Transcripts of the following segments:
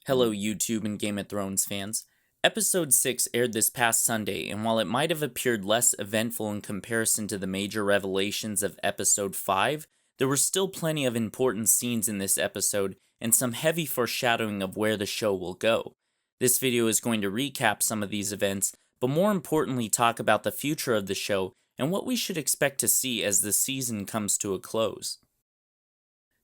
Hello, YouTube and Game of Thrones fans. Episode 6 aired this past Sunday, and while it might have appeared less eventful in comparison to the major revelations of Episode 5, there were still plenty of important scenes in this episode and some heavy foreshadowing of where the show will go. This video is going to recap some of these events, but more importantly, talk about the future of the show and what we should expect to see as the season comes to a close.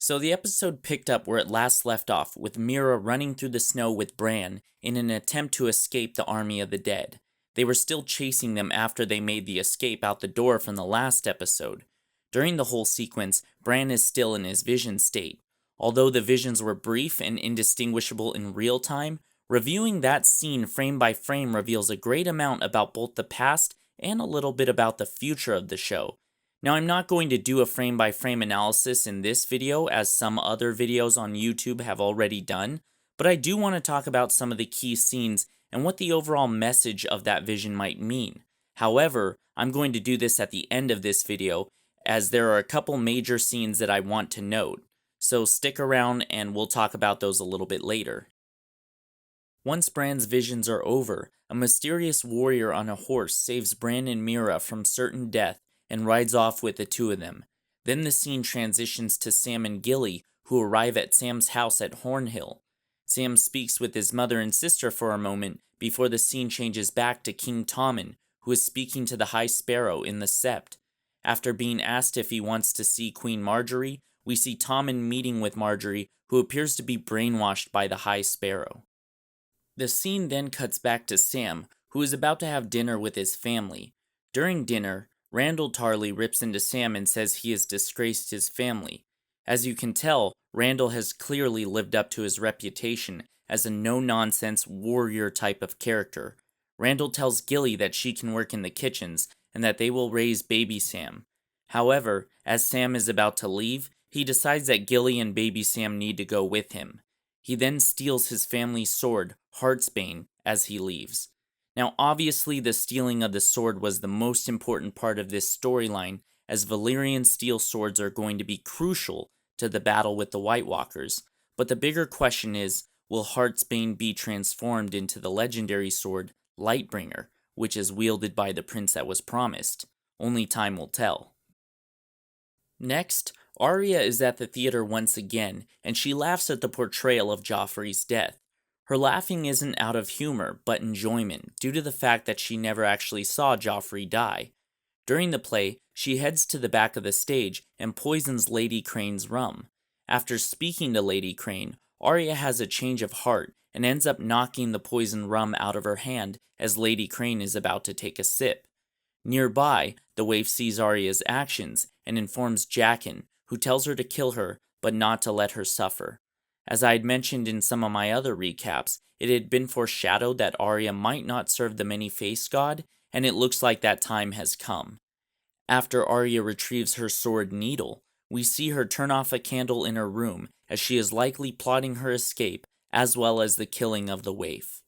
So the episode picked up where it last left off, with Meera running through the snow with Bran in an attempt to escape the army of the dead. They were still chasing them after they made the escape out the door from the last episode. During the whole sequence, Bran is still in his vision state. Although the visions were brief and indistinguishable in real time, reviewing that scene frame by frame reveals a great amount about both the past and a little bit about the future of the show. Now, I'm not going to do a frame-by-frame analysis in this video as some other videos on YouTube have already done, but I do want to talk about some of the key scenes and what the overall message of that vision might mean. However, I'm going to do this at the end of this video, as there are a couple major scenes that I want to note, so stick around and we'll talk about those a little bit later. Once Bran's visions are over, a mysterious warrior on a horse saves Bran and Meera from certain death and rides off with the two of them. Then the scene transitions to Sam and Gilly, who arrive at Sam's house at Hornhill. Sam speaks with his mother and sister for a moment before the scene changes back to King Tommen, who is speaking to the High Sparrow in the Sept. After being asked if he wants to see Queen Margaery, we see Tommen meeting with Margaery, who appears to be brainwashed by the High Sparrow. The scene then cuts back to Sam, who is about to have dinner with his family. During dinner, Randyll Tarly rips into Sam and says he has disgraced his family. As you can tell, Randyll has clearly lived up to his reputation as a no-nonsense warrior type of character. Randyll tells Gilly that she can work in the kitchens and that they will raise baby Sam. However, as Sam is about to leave, he decides that Gilly and baby Sam need to go with him. He then steals his family's sword, Heartsbane, as he leaves. Now, obviously, the stealing of the sword was the most important part of this storyline, as Valyrian steel swords are going to be crucial to the battle with the White Walkers. But the bigger question is, will Heartsbane be transformed into the legendary sword, Lightbringer, which is wielded by the prince that was promised? Only time will tell. Next, Arya is at the theater once again, and she laughs at the portrayal of Joffrey's death. Her laughing isn't out of humor, but enjoyment, due to the fact that she never actually saw Joffrey die. During the play, she heads to the back of the stage and poisons Lady Crane's rum. After speaking to Lady Crane, Arya has a change of heart and ends up knocking the poisoned rum out of her hand as Lady Crane is about to take a sip. Nearby, the waif sees Arya's actions and informs Jaqen, who tells her to kill her, but not to let her suffer. As I had mentioned in some of my other recaps, it had been foreshadowed that Arya might not serve the many-faced god, and it looks like that time has come. After Arya retrieves her sword Needle, we see her turn off a candle in her room, as she is likely plotting her escape, as well as the killing of the waif.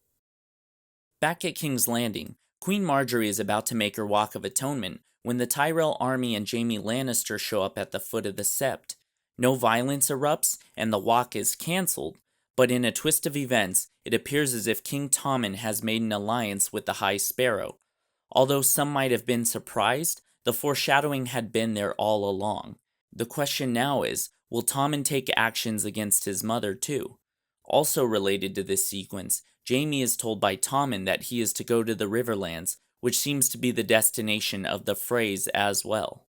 Back at King's Landing, Queen Margaery is about to make her Walk of Atonement when the Tyrell army and Jaime Lannister show up at the foot of the Sept. No violence erupts, and the walk is cancelled, but in a twist of events, it appears as if King Tommen has made an alliance with the High Sparrow. Although some might have been surprised, the foreshadowing had been there all along. The question now is, will Tommen take actions against his mother too? Also related to this sequence, Jaime is told by Tommen that he is to go to the Riverlands, which seems to be the destination of the Freys as well.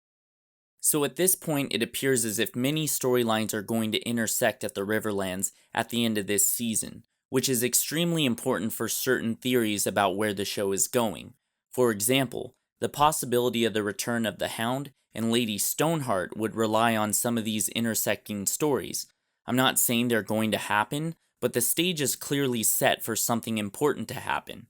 So at this point, it appears as if many storylines are going to intersect at the Riverlands at the end of this season, which is extremely important for certain theories about where the show is going. For example, the possibility of the return of the Hound and Lady Stoneheart would rely on some of these intersecting stories. I'm not saying they're going to happen, but the stage is clearly set for something important to happen.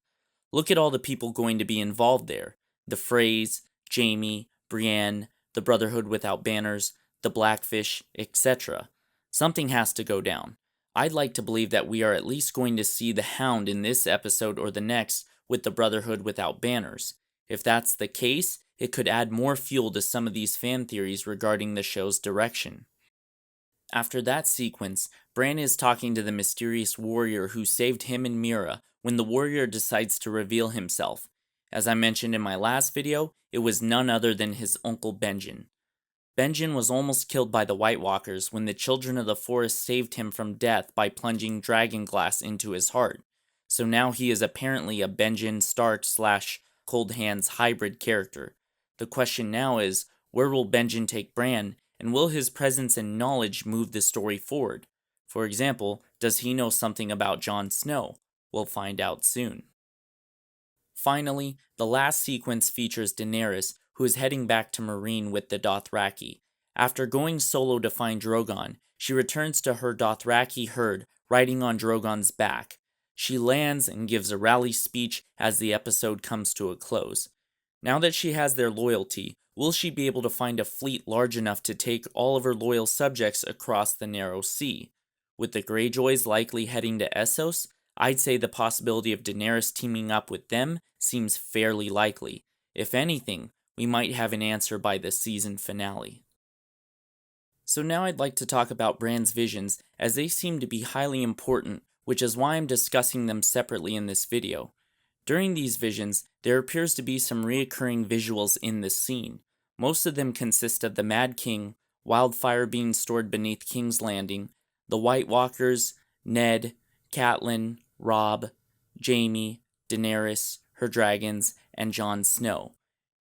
Look at all the people going to be involved there. The Freys, Jaime, Brienne, the Brotherhood Without Banners, the Blackfish, etc. Something has to go down. I'd like to believe that we are at least going to see the Hound in this episode or the next with the Brotherhood Without Banners. If that's the case, it could add more fuel to some of these fan theories regarding the show's direction. After that sequence, Bran is talking to the mysterious warrior who saved him and Mira when the warrior decides to reveal himself. As I mentioned in my last video, it was none other than his uncle Benjen. Benjen was almost killed by the White Walkers when the children of the forest saved him from death by plunging dragon glass into his heart. So now he is apparently a Benjen Stark / Cold Hands hybrid character. The question now is, where will Benjen take Bran, and will his presence and knowledge move the story forward? For example, does he know something about Jon Snow? We'll find out soon. Finally, the last sequence features Daenerys, who is heading back to Meereen with the Dothraki. After going solo to find Drogon, she returns to her Dothraki herd, riding on Drogon's back. She lands and gives a rally speech as the episode comes to a close. Now that she has their loyalty, will she be able to find a fleet large enough to take all of her loyal subjects across the narrow sea? With the Greyjoys likely heading to Essos, I'd say the possibility of Daenerys teaming up with them seems fairly likely. If anything, we might have an answer by the season finale. So now I'd like to talk about Bran's visions, as they seem to be highly important, which is why I'm discussing them separately in this video. During these visions, there appears to be some reoccurring visuals in this scene. Most of them consist of the Mad King, wildfire being stored beneath King's Landing, the White Walkers, Ned, Catelyn, Robb, Jaime, Daenerys, her dragons, and Jon Snow.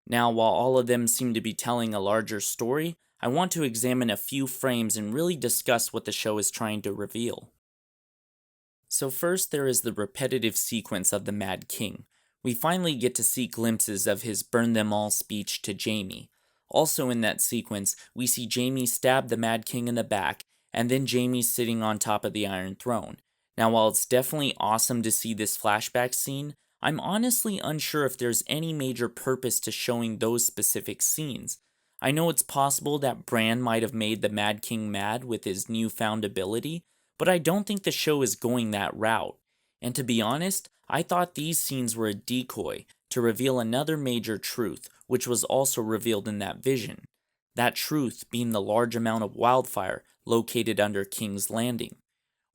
Now, while all of them seem to be telling a larger story, I want to examine a few frames and really discuss what the show is trying to reveal. So first, there is the repetitive sequence of the Mad King. We finally get to see glimpses of his burn them all speech to Jaime. Also in that sequence, we see Jaime stab the Mad King in the back, and then Jaime sitting on top of the Iron Throne. Now, while it's definitely awesome to see this flashback scene, I'm honestly unsure if there's any major purpose to showing those specific scenes. I know it's possible that Bran might have made the Mad King mad with his newfound ability, but I don't think the show is going that route. And to be honest, I thought these scenes were a decoy to reveal another major truth, which was also revealed in that vision. That truth being the large amount of wildfire located under King's Landing.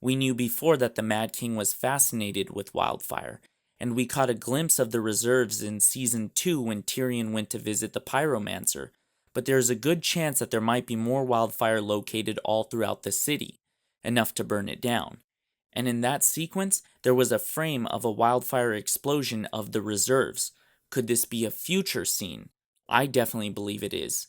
We knew before that the Mad King was fascinated with wildfire, and we caught a glimpse of the reserves in Season 2 when Tyrion went to visit the Pyromancer, but there's a good chance that there might be more wildfire located all throughout the city, enough to burn it down. And in that sequence, there was a frame of a wildfire explosion of the reserves. Could this be a future scene? I definitely believe it is.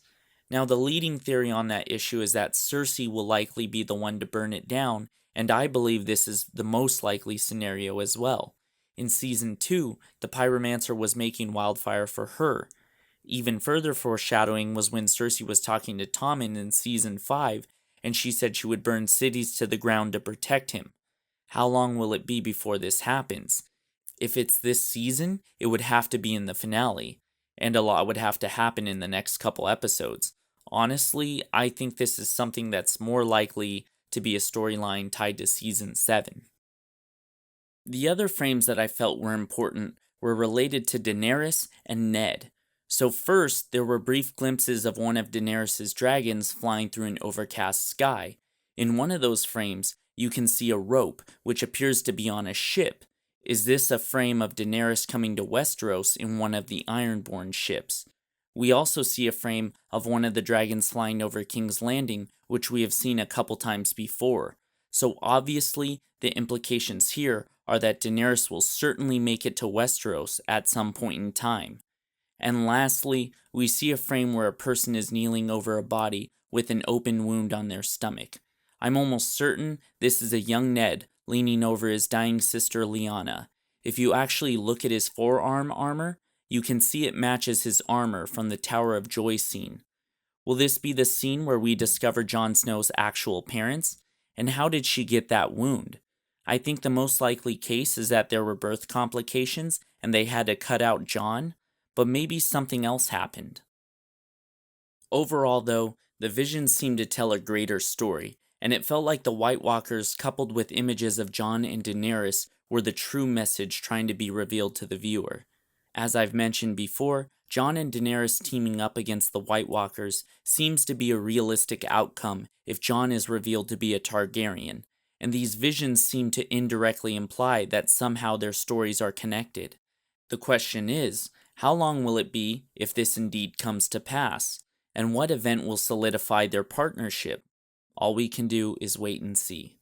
Now, the leading theory on that issue is that Cersei will likely be the one to burn it down, and I believe this is the most likely scenario as well. In Season 2, the Pyromancer was making wildfire for her. Even further foreshadowing was when Cersei was talking to Tommen in Season 5, and she said she would burn cities to the ground to protect him. How long will it be before this happens? If it's this season, it would have to be in the finale, and a lot would have to happen in the next couple episodes. Honestly, I think this is something that's more likely to be a storyline tied to Season 7. The other frames that I felt were important were related to Daenerys and Ned. So first, there were brief glimpses of one of Daenerys' dragons flying through an overcast sky. In one of those frames, you can see a rope, which appears to be on a ship. Is this a frame of Daenerys coming to Westeros in one of the Ironborn ships? We also see a frame of one of the dragons flying over King's Landing, which we have seen a couple times before. So obviously, the implications here are that Daenerys will certainly make it to Westeros at some point in time. And lastly, we see a frame where a person is kneeling over a body with an open wound on their stomach. I'm almost certain this is a young Ned leaning over his dying sister Lyanna. If you actually look at his forearm armor, you can see it matches his armor from the Tower of Joy scene. Will this be the scene where we discover Jon Snow's actual parents? And how did she get that wound? I think the most likely case is that there were birth complications and they had to cut out Jon, but maybe something else happened. Overall though, the visions seemed to tell a greater story, and it felt like the White Walkers coupled with images of Jon and Daenerys were the true message trying to be revealed to the viewer. As I've mentioned before, Jon and Daenerys teaming up against the White Walkers seems to be a realistic outcome if Jon is revealed to be a Targaryen, and these visions seem to indirectly imply that somehow their stories are connected. The question is, how long will it be if this indeed comes to pass, and what event will solidify their partnership? All we can do is wait and see.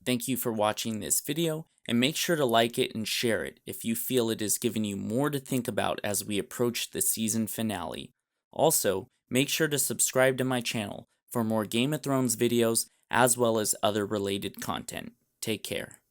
Thank you for watching this video, and make sure to like it and share it if you feel it has given you more to think about as we approach the season finale. Also, make sure to subscribe to my channel for more Game of Thrones videos as well as other related content. Take care.